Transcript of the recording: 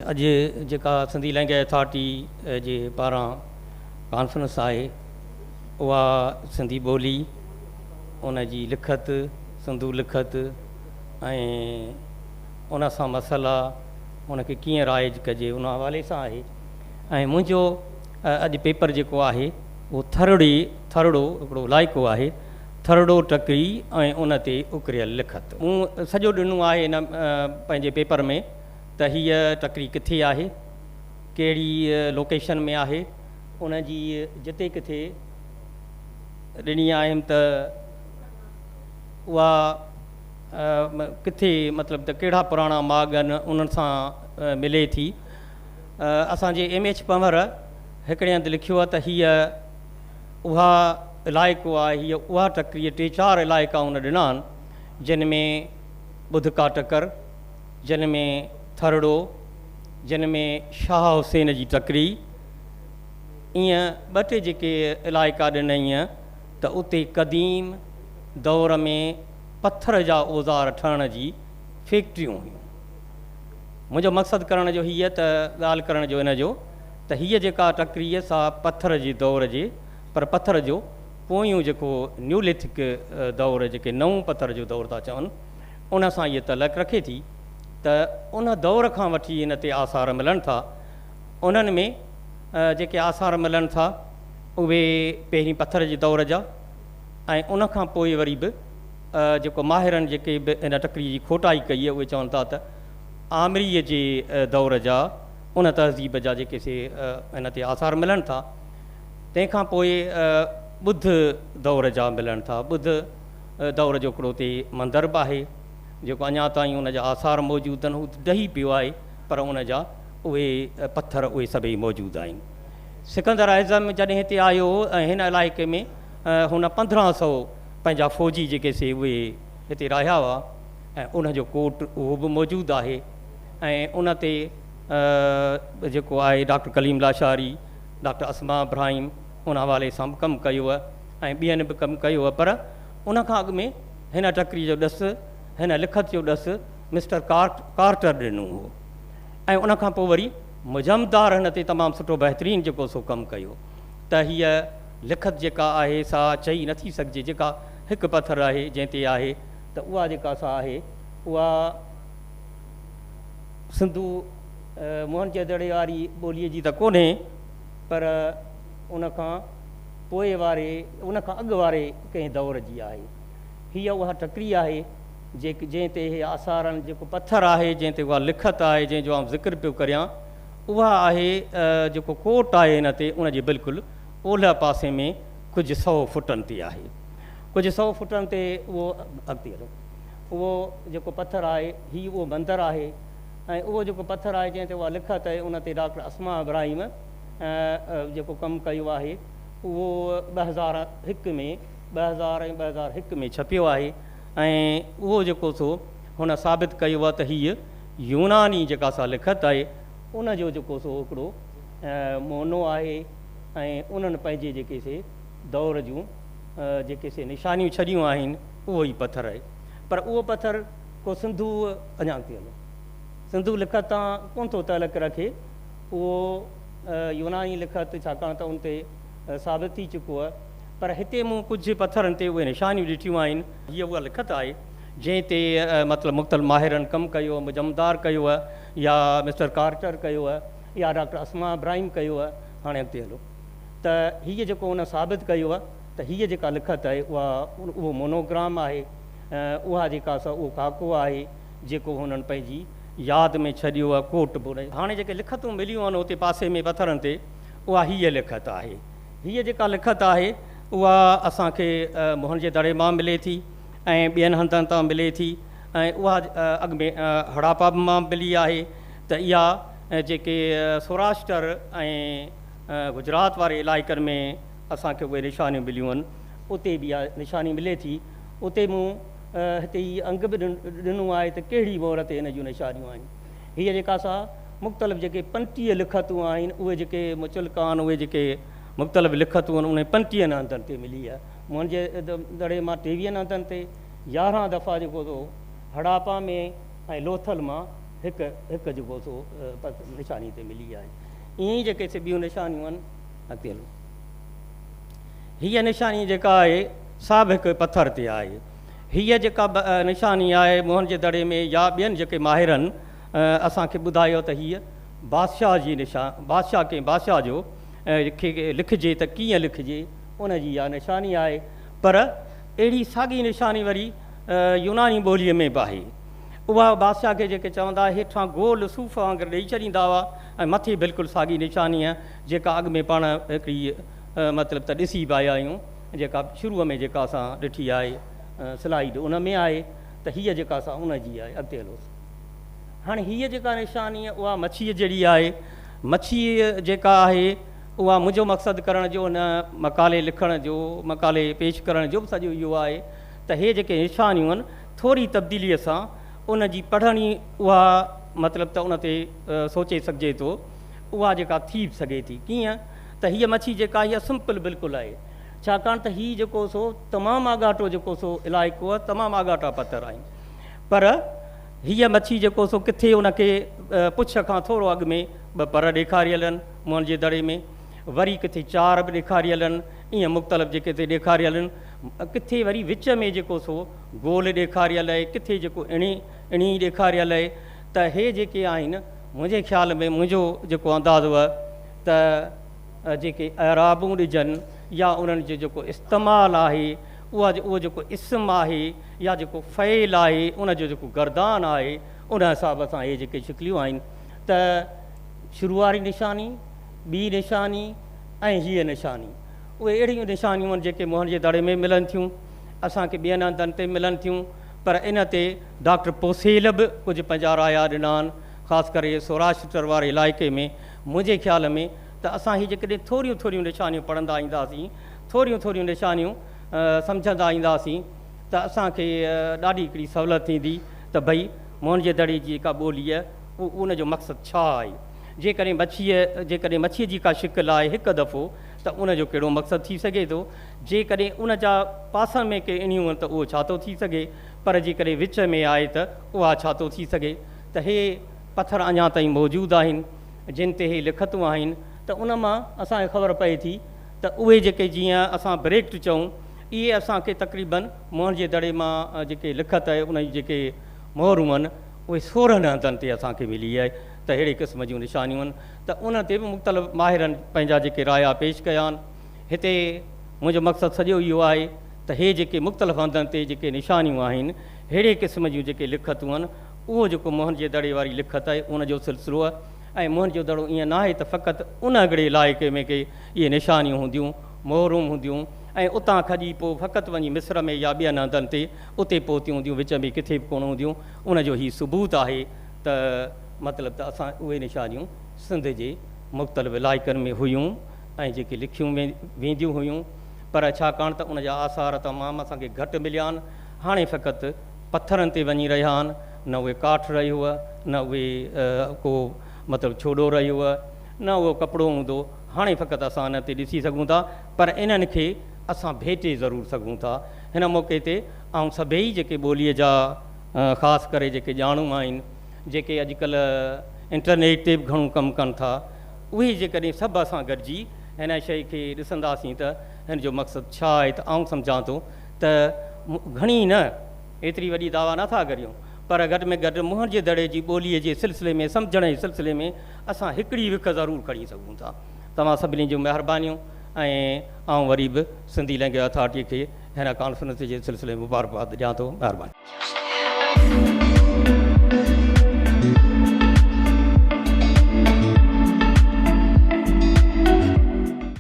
अॼु जेका Sindhi language authority जे पारां कॉन्फ्रेंस आहे उहा सिंधी ॿोली उन जी लिखत सिंधू लिखत ऐं उन सां मसइला उनखे कीअं राइज कजे उन हवाले सां आहे। ऐं मुंहिंजो अॼु पेपर जेको आहे उहो थरड़ो हिकिड़ो इलाइक़ो आहे थरड़ो टकरी ऐं उन ते उकरियल लिखत। मूं सॼो ॾिनो आहे इन पंहिंजे पेपर में त हीअ टकरी किथे आहे, कहिड़ी लोकेशन में आहे, उन जी जिते किथे ॾिनी आहिनि त उहा किथे मतिलबु त कहिड़ा पुराणा माॻ आहिनि उन्हनि सां मिले थी। असांजे MH पंवर हिकिड़े हंधि लिखियो आहे त हीअ उहा इलाइक़ो आहे, हीअ उहा टकरी 3-4 इलाइक़ा उन ॾिना आहिनि जिन में ॿुध का टकर, जिन में थरड़ो, जिन में शाह हुसैन जी टकरी, ईअं 2-टे जेके इलाइक़ा ॾिनई त उते क़दीम दौर में पथर जा औज़ार ठहण जी फैक्ट्रियूं हुयूं। मुंहिंजो मक़सदु करण जो हीअ त ॻाल्हि करण जो इन जो त हीअ जेका टकरीअ सां पथर जे दौर जे पर पथर जो पोयूं जेको न्यूलिथिक दौर जेके नऊं पथर जो दौर था चवनि उन सां इहा तलक रखे थी त उन दौर खां वठी इन ते आसार मिलनि था। उन्हनि में जेके आसार मिलनि था उहे पहिरीं पथर जे दौर जा ऐं उन खां पोइ वरी बि जेको माहिरनि जेके बि इन टकरीअ जी खोटाई कई आहे उहे चवनि था त आमिरीअ जे दौर जा उन तहज़ीब जा जेके से इन ते आसार मिलनि था। तंहिंखां पोइ ॿुध दौर जा मिलनि था। ॿुध दौर जो हिकिड़ो उते मंदरु बि आहे जेको अञा ताईं उन जा आसार मौजूदु आहिनि, हू ॾही पियो आहे पर उन जा उहे पथर उहे सभई मौजूदु आहिनि। सिकंदर आज़म जॾहिं हिते आयो ऐं हिन इलाइक़े में हुन 1500 पंहिंजा फ़ौजी जेके से उहे हिते रहिया हुआ ऐं उन जो कोट उहो बि मौजूदु आहे। ऐं उन ते जेको आहे डॉक्टर कलीम लाशारी, डॉक्टर अस्मा इब्राहिम उन हवाले सां बि कमु कयो आहे ऐं ॿियनि बि कमु कयो आहे। पर उन खां अॻु में हिन टकरी जो ॾसु, हिन लिखत जो ॾसु मिस्टर कार्टर ॾिनो हो ऐं उन खां पोइ वरी मुजमदार हिन ते तमामु सुठो बहितरीनु जेको सो कमु कयो त हीअ लिखत जेका आहे सा चई नथी सघिजे। जेका हिकु पथर आहे जंहिं ते आहे त उहा जेका सा आहे उहा सिंधू मोहनजोदड़ो वारी ॿोलीअ जी त कोन्हे पर उन खां पोइ वारे उन खां अॻु वारे कंहिं दौर जी आहे। हीअ उहा टकरी आहे जंहिं ते इहे आसारनि जेको पथर आहे जंहिं ते उहा लिखत आहे जंहिंजो आउं ज़िक्र पियो करियां उहा आहे जेको कोट आहे हिन ते उन जे बिल्कुलु ओलह पासे में कुझु 100 फुटनि ते आहे। कुझु 100 फुटनि ते उहो अॻिते हलो उहो जेको पथर आहे हीउ उहो मंदरु आहे ऐं उहो जेको पथर आहे जंहिं ते उहा लिखत आहे उन ते डॉक्टर अस्मा इब्राहिम जेको कमु कयो आहे उहो 2001 में 2001 में छपियो आहे। ऐं उहो जेको सो हुन साबित कयो आहे त हीअ यूनानी जेका सा लिखत आहे उन जो जेको सो हिकिड़ो मोनो आहे ऐं उन्हनि पंहिंजे जेके से दौर जूं जेके से निशानियूं छॾियूं आहिनि उहो ई पथर आहे। पर उहो पथर को सिंधू अञा अॻिते हलो सिंधू लिखत तां कोन थो तलक रखे, उहो यूनानी लिखत छाकाणि त उन ते साबित थी चुको आहे। पर हिते मूं कुझु पथरनि ते उहे निशानियूं ॾिठियूं आहिनि। हीअ उहा लिखत आहे जंहिं ते मतिलबु मुख़्तलिफ़ माहिरनि कमु कयो आहे, मुजमदार कयो आहे या मिस्टर कार्टर कयो आहे या डॉक्टर अस्मा इब्राहिम कयो आहे। हाणे अॻिते हलो त हीअ जेको हुन साबित कयो आहे त हीअ जेका लिखत आहे उहो मोनोग्राम आहे। उहा जेका सा उहो काको आहे जेको हुननि पंहिंजी यादि में छॾियो आहे कोट बोर्ड। हाणे जेके लिखतूं मिलियूं आहिनि उते पासे में पथरनि ते उहा हीअ लिखत आहे। हीअ जेका लिखत आहे उहा असांखे मोहनजोदड़ो मां मिले थी ऐं ॿियनि हंधनि तां मिले थी ऐं उहा अॻु में हड़ापा मां मिली आहे। त इहा जेके सौराष्ट्र ऐं गुजरात वारे इलाइक़नि में असांखे उहे निशानियूं मिलियूं आहिनि उते बि इहा निशानी मिले थी। उते मूं हिते ई अंग बि ॾिनो आहे त कहिड़ी मोहर ते हिन जूं निशानियूं आहिनि। हीअ जेका सा मुख़्तलिफ़ जेके 35 लिखतूं आहिनि उहे जेके मुचलका आहिनि उहे जेके मुख़्तलिफ़ लिखतूं आहिनि उन 35 हंधनि ते मिली आहे। मोहनजोदड़ो मां 23 हंधनि ते 11 दफ़ा जेको सो हड़ापा में ऐं लोथल मां हिकु जेको सो निशानी ते मिली आहे। ईअं ई जेके ॿियूं निशानियूं आहिनि अॻिते हलो। हीअ निशानी जेका आहे सा बि हिकु पथर ते आहे। हीअ जेका निशानी आहे मोहन जे दड़े में या ॿियनि जेके माहिरनि असांखे ॿुधायो त हीअ बादशाह जी बादशाह कंहिं बादशाह जो खे लिखिजे त कीअं लिखिजे उनजी इहा निशानी आहे। पर अहिड़ी साॻी निशानी वरी यूनानी ॿोलीअ में बि आहे। उहा बादशाह खे जेके चवंदा हेठां गोल सूफ़ वांगुरु ॾेई छॾींदा हुआ ऐं मथे बिल्कुलु साॻी निशानी आहे जेका अॻु में पाण हिकिड़ी मतिलबु त ॾिसी बि आया आहियूं, जेका शुरूअ में जेका असां ॾिठी आहे स्लाइड उन में आहे त हीअ जेका असां उनजी आहे। अॻिते हलोसि। हाणे हीअ जेका निशानी आहे उहा मच्छीअ जहिड़ी आहे। मच्छीअ जेका आहे उहा मुंहिंजो मक़सदु करण जो न मकाले लिखण जो मकाले पेश करण जो बि सॼो इहो आहे त हे जेके निशानियूं आहिनि थोरी तब्दीलीअ सां उन जी पढ़णी उहा मतिलबु त उन ते सोचे सघिजे थो उहा जेका थी बि सघे थी। कीअं त हीअ मच्छी जेका इहा सिंपल बिल्कुलु आहे, छाकाणि त हीअ जेको सो तमामु आगाटो जेको सो इलाइक़ो आहे, तमामु आगाटा पथर आहिनि। पर हीअ मच्छी जेको सो किथे उनखे पुछ खां थोरो अॻु में ॿ पर ॾेखारियल आहिनि मुंहं जे दड़े में, वरी किथे 4 बि ॾेखारियल आहिनि, ईअं मुख़्तलिफ़ जेके ते ॾेखारियल आहिनि। किथे वरी विच में जेको सो गोल ॾेखारियल आहे, किथे जेको इणी ॾेखारियल आहे। त हे जेके आहिनि मुंहिंजे ख़्याल में मुंहिंजो जेको अंदाज़ो आहे त जेके अराबूं ॾिजनि या उन्हनि जो जेको इस्तेमालु आहे उहो जेको इस्म आहे या जेको फ़ैल आहे उनजो जेको गर्दान आहे उन हिसाब सां इहे जेके शिकिलियूं आहिनि त शुरू वारी निशानी, ॿी निशानी ऐं हीअ निशानी, उहे अहिड़ियूं निशानियूं आहिनि जेके मोहन जे दड़े में मिलनि थियूं, असांखे ॿियनि हंधनि ते मिलनि थियूं। पर इन ते डॉक्टर पोसेल बि कुझु पंहिंजा राया ॾिना आहिनि, ख़ासि करे सौराष्ट्र वारे इलाइक़े में। मुंहिंजे ख़्याल में त असां हीअ जेकॾहिं थोरियूं थोरियूं निशानियूं पढ़ंदा ईंदासीं, थोरियूं थोरियूं निशानियूं सम्झंदा ईंदासीं त असांखे ॾाढी हिकिड़ी सहूलियत थींदी त भई मोहन जे दड़े जी जेका ॿोली आहे उनजो मक़सदु छा आहे। जेकॾहिं मच्छीअ जी का शिकिल आहे हिकु दफ़ो त उनजो कहिड़ो मक़सदु थी सघे थो, जेकॾहिं उन जा पासनि में के इणियूं आहिनि त उहो छा थो थी सघे, पर जेकॾहिं विच में आहे त उहा छा थो थी सघे। त हे पथर अञा ताईं मौजूदु आहिनि जिन ते हे लिखतूं आहिनि। त उन मां असांखे ख़बर पए थी त उहे जेके जीअं असां ब्रेक्ट चऊं इहे असांखे तक़रीबन मोहन जे दड़े मां जेके लिखत आहे उन जी जेके मोहरूं आहिनि उहे 16 हंधनि ते असांखे मिली आहे। त अहिड़े क़िस्म जूं निशानियूं आहिनि। त उन ते बि मुख़्तलिफ़ माहिरनि पंहिंजा जेके राया पेश कया आहिनि। हिते मुंहिंजो मक़सदु सॼो इहो आहे त हे जेके मुख़्तलिफ़ हंधनि ते जेके निशानियूं आहिनि अहिड़े क़िस्म जूं जेके लिखतूं आहिनि उहो जेको मोहन जे दड़े वारी लिखत आहे उनजो सिलसिलो आहे। ऐं मोहन जो दड़ो ईअं न आहे त फ़क़ति उन हिकिड़े इलाइक़े में के इहे निशानियूं हूंदियूं, मोहरूं हूंदियूं ऐं उतां खॼी पोइ फ़क़ति वञी मिस्र में या ॿियनि हंधनि ते उते पहुतियूं हूंदियूं, विच में किथे बि कोन हूंदियूं। उनजो हीउ सबूत आहे त मतिलबु त असां उहे निशानियूं सिंध जे मुख़्तलिफ़ इलाइक़नि में हुयूं ऐं जेके लिखियूं वेंदियूं हुयूं। पर छाकाणि त उन जा आसार तमामु असांखे घटि मिलिया आहिनि। हाणे फ़क़ति पथरनि ते वञी रहिया आहिनि, न उहे काठ रहियो आहे, न उहे को मतिलबु छोड़ो रहियो आहे, न उहो कपिड़ो हूंदो। हाणे फ़क़ति असां हिन ते ॾिसी सघूं था, पर इन्हनि खे असां भेटे ज़रूरु सघूं था। हिन मौक़े ते ऐं सभई जेके ॿोलीअ जा ख़ासि करे जेके ॼाणूं आहिनि, जेके अॼुकल्ह इंटरनेट ते बि घणो कमु कनि था, उहे जेकॾहिं सभु असां गॾिजी हिन शइ खे ॾिसंदासीं त हिन जो मक़सदु छा आहे। त आउं सम्झां थो त घणी न एतिरी वॾी दावा नथा करियूं, पर घटि में घटि मोहन जे दड़े जी ॿोलीअ जे सिलसिले में, सम्झण जे सिलसिले में असां हिकिड़ी विख ज़रूरु खणी सघूं था। तव्हां सभिनी जूं महिरबानियूं ऐं आउं वरी बि सिंधी लैंग्वेज अथॉरिटी खे हिन कॉन्फ्रेंस जे सिलसिले में मुबारकबाद ॾियां थो। महिरबानी।